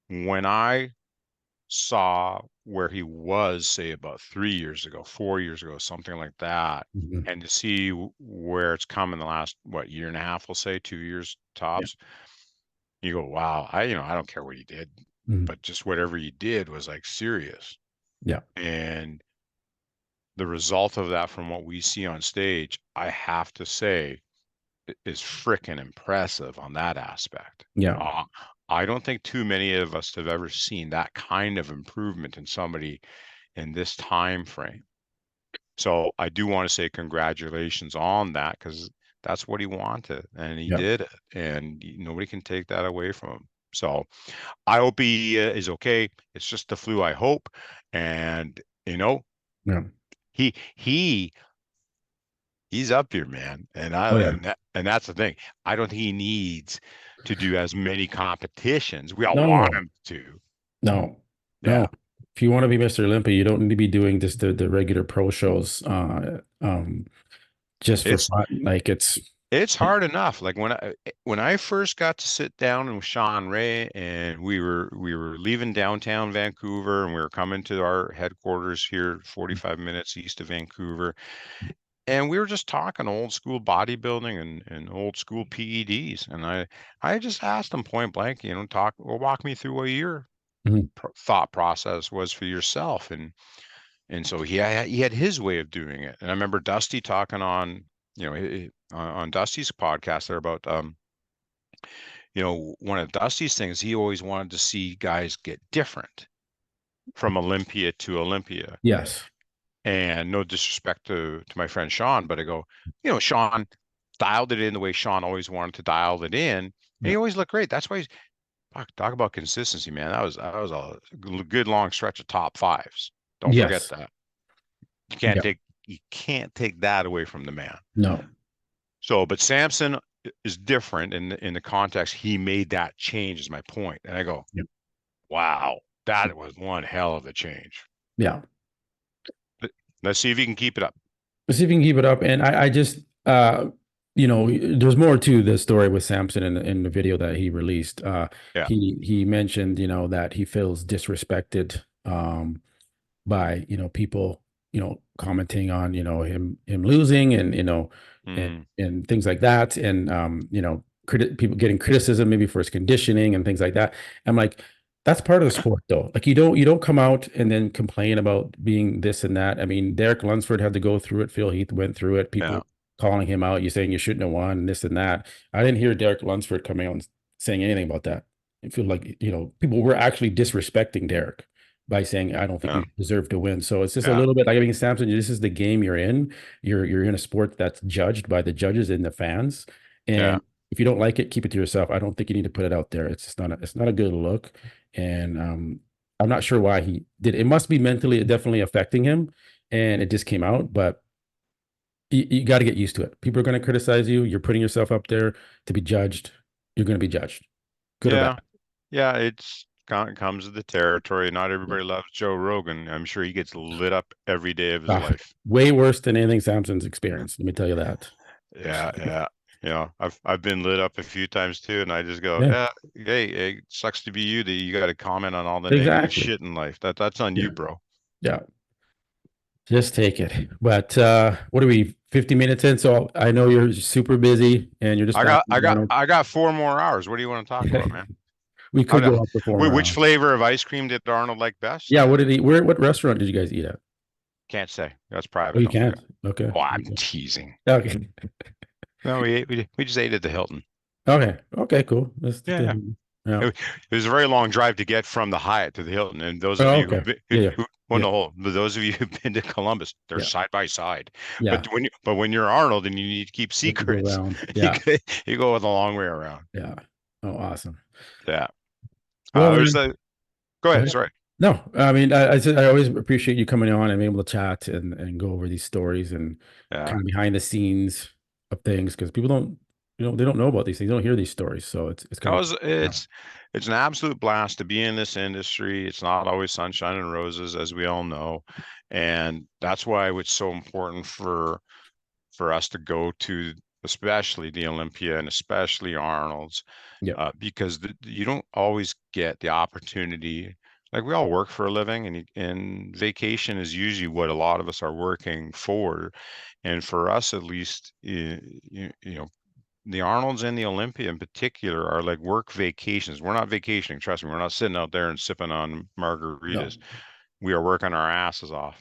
When I saw where he was, say about 3 years ago, 4 years ago, something like that, Mhm. and to see where it's come in the last year and a half, we'll say 2 years Yeah. tops, you go, wow, I don't care what he did, Mhm. but just whatever he did was like serious. Yeah. And the result of that from what we see on stage, I have to say, is freaking impressive on that aspect. Yeah. Uh, I don't think too many of us have ever seen that kind of improvement in somebody in this time frame. So I do want to say congratulations on that because that's what he wanted and he Yeah. did it, and nobody can take that away from him. So I hope he is okay. It's just the flu, I hope, and Yeah. he he he's up here, man, Oh yeah. and that's the thing. I don't think he needs to do as many competitions. We all want No. him to. No. Yeah, No. If you want to be Mr. Olympia, you don't need to be doing just the regular pro shows just for it's fun. Like it's It's hard enough. Like when I first got to sit down with Sean Ray, and we were leaving downtown Vancouver, and we were coming to our headquarters here 45 minutes east of Vancouver, and we were just talking old school bodybuilding and old school PEDs, and I just asked him point blank, walk me through what your Mhm. thought process was for yourself, and so he had his way of doing it. And I remember Dusty talking on, on Dusty's podcast there about, one of Dusty's things, he always wanted to see guys get different from Olympia to Olympia. Yes. And no disrespect to my friend Sean, but I go, Sean dialed it in the way Sean always wanted to dial it in, and Yeah. he always looked great. That's why talk about consistency, man. That was a good long stretch of top fives. Don't forget Yes. that. You can't Yeah. take you can't take that away from the man. No. So, but Samson is different in the context. He made that change, is my point. And I go, Yeah. wow, that was one hell of a change. Yeah. Let's see if you can keep it up. Let's see if you can keep it up. And I just, there's more to the story with Samson in the video that he released. Yeah. He mentioned, that he feels disrespected, by, people, commenting on, him losing and, Mm, and things like that. And, people getting criticism maybe for his conditioning and things like that. I'm like, that's part of the sport though. Like you don't come out and then complain about being this and that. I mean, Derek Lunsford had to go through it. Phil Heath went through it. yeah. People calling him out, you saying you shouldn't have won and this and that. I didn't hear Derek Lunsford coming out and saying anything about that. I feel like, people were actually disrespecting Derek by saying, I don't think Yeah. you deserve to win. So it's just a Yeah. little bit like, I mean, Samson, this is the game you're in. You're in a sport that's judged by the judges and the fans. Yeah. And if you don't like it, keep it to yourself. I don't think you need to put it out there. It's just not a good look. And I'm not sure why he did. It must be mentally definitely affecting him. And it just came out, but you got to get used to it. People are going to criticize you. You're putting yourself up there to be judged. You're going to be judged, good or bad. Yeah. Yeah. Comes with the territory. Not Yeah. everybody loves Joe Rogan. I'm sure he gets lit up every day of his Ah, life. way worse than anything Samson's experienced. Let me tell you that. Yeah. Yeah. I've been lit up a few times too, and I just go, Yeah, yeah, hey, it sucks to be you that you got to comment on all the negative exactly. shit in life. That's on you, Yeah. bro. Yeah. Just take it. But what are we, 50 minutes in? So I know you're super busy and you're just I back got from I got Arnold. I got 4 more hours. What do you want to talk about, man? We How could do, go up to 4 more which hours. flavor of ice cream did Arnold like best? Yeah, what restaurant did you guys eat at? Can't say. That's Oh, private. you Don't forget. can't. Okay. Oh, I'm teasing. Okay. No, we just ate at the Hilton. Okay. Okay, cool. That's Yeah, yeah. yeah. It was a very long drive to get from the Hyatt to the Hilton. And those of Oh, you okay. Yeah, well, yeah, no, but those of you who've been to Columbus, they're yeah, side by side. yeah. When you're Arnold and you need to keep You have to go secrets, around. you Yeah, go, you go the long way around. yeah. Oh, awesome. Yeah. Well, There's man, the Go go ahead. ahead. Sorry. No, I mean, I always appreciate you coming on and being able to chat and go over these stories and Yeah. kind of behind the scenes of things because people don't, they don't know about these things. They don't hear these stories. So it's That kind of, was it's an absolute blast to be in this industry. It's not always sunshine and roses, as we all know, and that's why it's so important for us to go to, especially the Olympia and especially Arnold's, yeah, because you don't always get the opportunity. Like, we all work for a living, and vacation is usually what a lot of us are working for. And for us, at least, the Arnolds and the Olympia in particular are like work vacations. We're not vacationing. Trust me, we're not sitting out there and sipping on no, margaritas. We are working our asses off.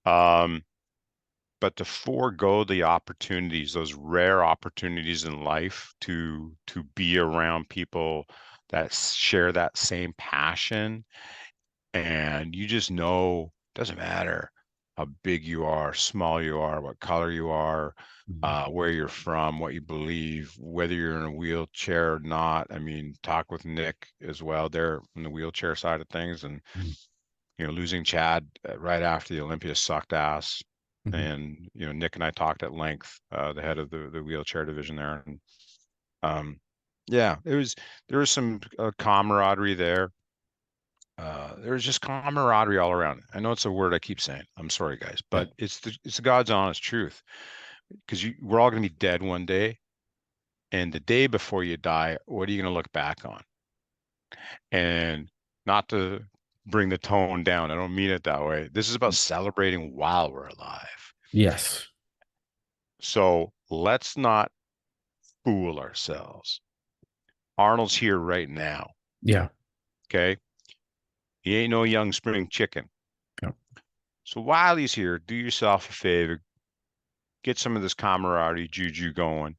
Um, but to forego the opportunities, those rare opportunities in life to be around people that share that same passion, and you just know, doesn't matter how big you are, small you are, what color you are, mhm, where you're from, what you believe, whether you're in a wheelchair or not. I mean, talk with Nick as well there from the wheelchair side of things, and mhm, losing Chad right after the Olympia sucked ass. mhm. And Nick and I talked at length, the head of the wheelchair division there, and um, yeah, there was some camaraderie there. There's just camaraderie all around. I know it's a word I keep saying. I'm sorry, guys, Yeah, but it's the God's honest truth, because we're all going to be dead one day. And the day before you die, what are you going to look back on? And not to bring the tone down, I don't mean it that way. This is about celebrating while we're alive. Yes. So let's not fool ourselves. Arnold's here right now. Yeah. Okay. He ain't no young spring chicken. Yeah. So while he's here, do yourself a favor, get some of this camaraderie juju going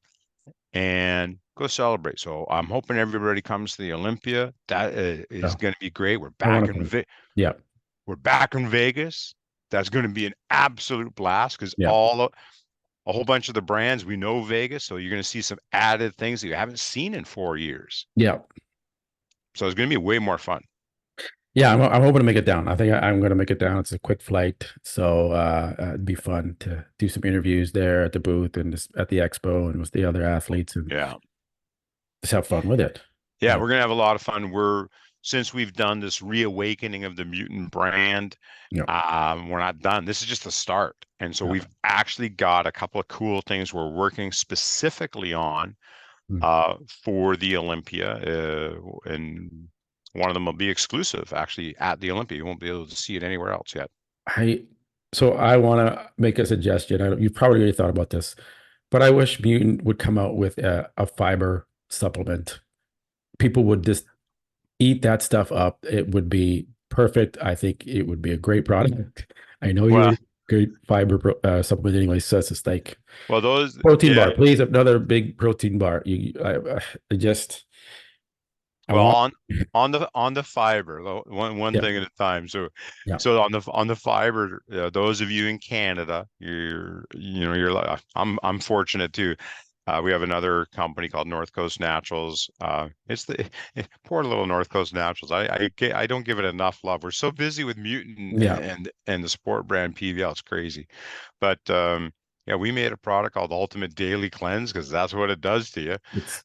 and go celebrate. So I'm hoping everybody comes to the Olympia. That is Yeah. going to be great. I want to come. Yeah. We're back in Vegas. That's going to be an absolute blast because Yeah. a whole bunch of the brands we know Vegas, so you're going to see some added things that you haven't seen in 4 years. Yeah. So it's going to be way more fun. Yeah, I'm hoping to make it down. I think I'm going to make it down. It's a quick flight, so it'd be fun to do some interviews there at the booth and just at the expo and with the other athletes and Yeah. just have fun with it. Yeah, we're going to have a lot of fun. Since we've done this reawakening of the Mutant brand, Yeah. we're not done. This is just the start. And so Yeah. we've actually got a couple of cool things we're working specifically on for the Olympia. And one of them will be exclusive actually at the Olympia. You won't be able to see it anywhere else yet. So I want to make a suggestion. You've probably already thought about this, but I wish Mutant would come out with a fiber supplement. People would just eat that stuff up. It would be perfect. I think it would be a great product. I know you're Well, a great fiber supplement anyway, so it's just like well, those, protein yeah. bar, please, another big protein bar. I just, I Well, want, on the fiber, one yeah, thing at a time. So yeah, on the fiber, those of you in Canada, you're like I'm fortunate too. We have another company called North Coast Naturals. It's the poor little North Coast Naturals. I don't give it enough love. We're so busy with Mutant yeah. and the sport brand PVL. It's crazy, but yeah, we made a product called Ultimate Daily Cleanse because that's what it does to you. It's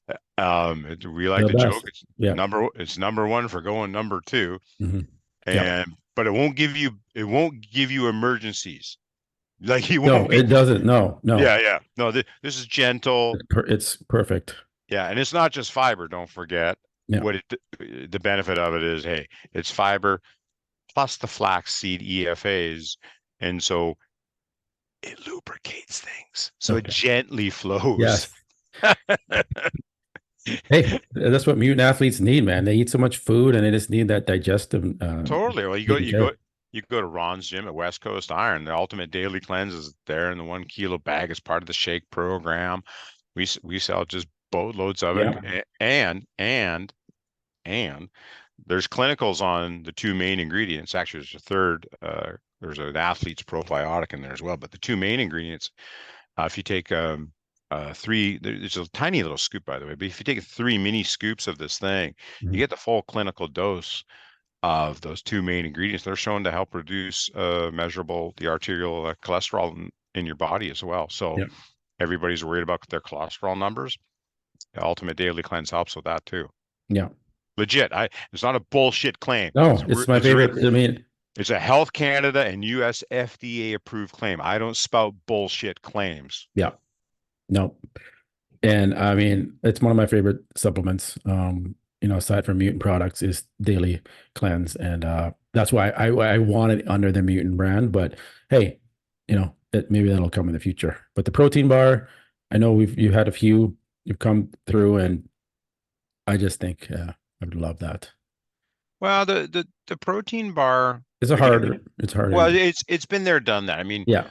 We like the to joke best. Yeah. it's number one for going number two, Hmm. Yeah. and but it won't give you emergencies. Like you No, won't be. it doesn't. No, no. Yeah. No, this is gentle. It's perfect. Yeah, and it's not just fiber. Don't forget Yeah. what the benefit of it is. Hey, it's fiber plus the flaxseed EFAs, and so it lubricates things. So it Okay. gently flows. Yes. Hey, that's what mutant athletes need, man. They eat so much food and they just need that digestive Totally. Well, taken care. you go to Ron's gym at West Coast Iron. The Ultimate Daily Cleanse is there in the 1 kilo bag as part of the shake program. We sell just boatloads of it, Yeah. and there's clinicals on the two main ingredients. Actually, there's a third. There's an athlete's probiotic in there as well. But the two main ingredients, if you take three, there's a tiny little scoop, by the way. But if you take 3 mini scoops of this thing, you Mhm. get the full clinical dose of those two main ingredients. They're shown to help reduce measurable the arterial cholesterol in your body as well. So Yeah. everybody's worried about their cholesterol numbers. The Ultimate Daily Cleanse helps with that too. Yeah. Legit. It's not a bullshit claim. No, it's my favorite. I mean, It's a Health Canada and US FDA approved claim. I don't spout bullshit claims. yeah. No. And I mean, it's one of my favorite supplements. Aside from mutant products, is daily cleanse. And that's why I want it under the mutant brand. But hey, maybe that'll come in the future. But the protein bar, I know you had a few you've come through, and I just think I would love that. Well, the protein bar It's again. it's harder. Well, it's been there, done that. I mean, Yeah.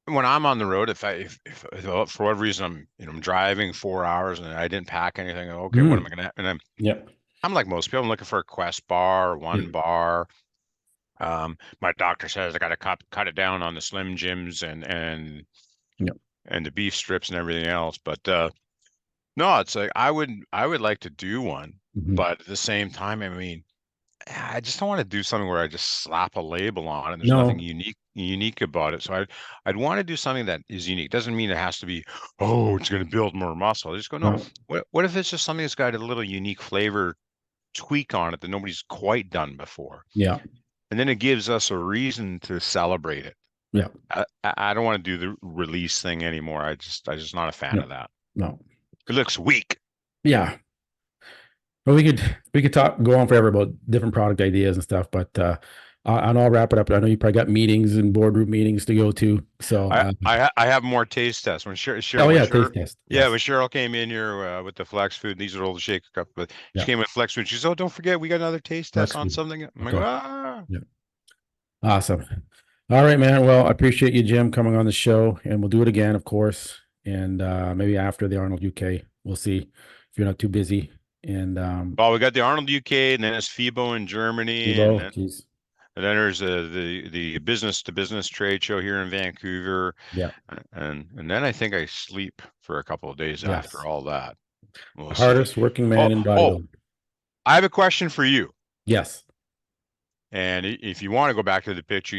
when I'm on the road, if for whatever reason I'm driving 4 hours and I didn't pack anything, okay, what am I gonna? And Yeah. I'm like most people, I'm looking for a Quest bar or Yeah. one bar. My doctor says I got to cut it down on the Slim Jims Yeah. and the beef strips and everything else. But no, it's like I would like to do one, Mhm. but at the same time, I mean, I just don't want to do something where I just slap a label on it and there's nothing No. unique about it. So I'd want to do something that is unique. Doesn't mean it has to be, oh, it's going to build more muscle. I just go, no. No. What if it's just something that's got a little unique flavor tweak on it that nobody's quite done before? Yeah. And then it gives us a reason to celebrate it. Yeah. I don't want to do the release thing anymore. I just not a fan No. of that. No. It looks weak. Yeah. Well, we could go on forever about different product ideas and stuff, but and I'll wrap it up. I know you probably got meetings and boardroom meetings to go to. So I have more taste tests when oh yeah, taste test. Yeah, Yes. when Cheryl came in here with the flex food, these are all the shaker cup, but she Yeah. came with flex food. She said, "Oh, don't forget, we got another taste test Flex on food. something." I'm like, Okay. ah. Yeah. Awesome. All right, man. Well, I appreciate you, Jim, coming on the show, and we'll do it again, of course. And maybe after the Arnold UK, we'll see if you're not too busy. And Well, we got the Arnold UK, and then it's FIBO in Germany, Evo, geez. and then there's the business to business trade show here in Vancouver, Yeah. and then I think I sleep for a couple of days after Yes. all that. We'll see. Hardest working man Oh, in oh, bodybuilding. I have a question for you. Yes. And if you want to go back to the picture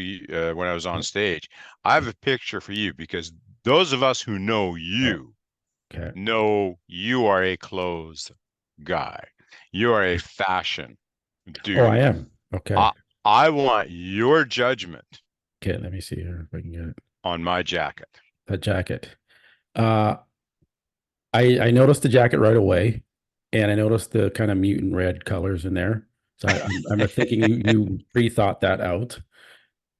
when I was on stage, I have a picture for you because those of us who know Oh, you okay. know you are a clothes guy. You are a fashion Oh, I dude. am. Okay. I I want your judgment Okay. Let me see here if I can get it. on my jacket. That jacket. Uh, I noticed the jacket right away, and I noticed the kind of mutant red colors in there. So I'm thinking you pre-thought that out,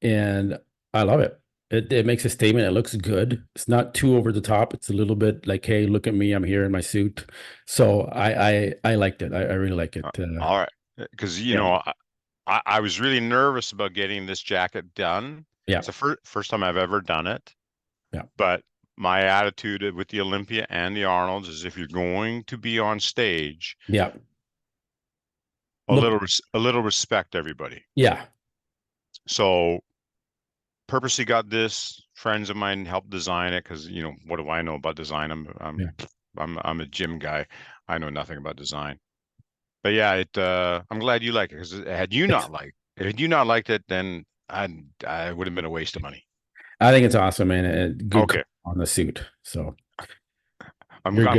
and I love it. It makes a statement. It looks good. It's not too over the top. It's a little bit like, hey, look at me. I'm here in my suit. So I liked it. I really like it. All right, because Yeah. I was really nervous about getting this jacket done. Yeah. It's the first time I've ever done it. Yeah. But my attitude with the Olympia and the Arnolds is if you're going to be on stage, Yeah. Look. a little respect everybody. Yeah. So purposely got this. Friends of mine helped design it because what do I know about design? Yeah. I'm a gym guy. I know nothing about design. But yeah, I'm glad you like it because Thanks. had you not liked it, then I would have been a waste of money. I think it's awesome, man. And good Okay. call on the suit. So you're I'm good there.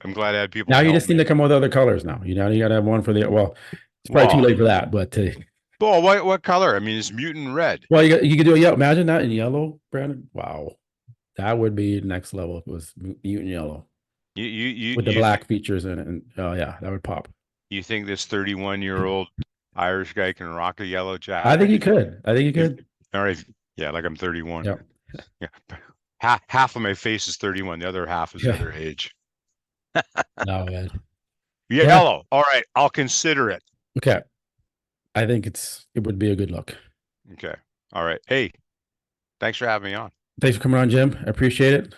I'm glad I had people Now to you help just need me. to come up with other colors now. You got to have one for the, well, it's probably too Well, late for that, but what color? I mean, it's mutant red. well, you could do it. Yeah. Imagine that in yellow, Brandon. Wow. That would be next level if it was mutant yellow with the black features in it. And oh, yeah, that would pop. You think this 31-year-old Irish guy can rock a yellow I think jacket? you could. I think you If could. all right, yeah, like I'm 31. Yeah. Yeah, half of my face is 31. The other half is the Yeah. other age. No, man. Yeah, Yeah. yellow. All right, I'll consider it. Okay. I think it would be a good look. Okay. All right. Hey, thanks for having me on. Thanks for coming on, Jim. I appreciate it.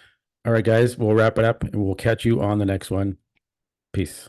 All right, guys, we'll wrap it up and we'll catch you on the next one. Peace.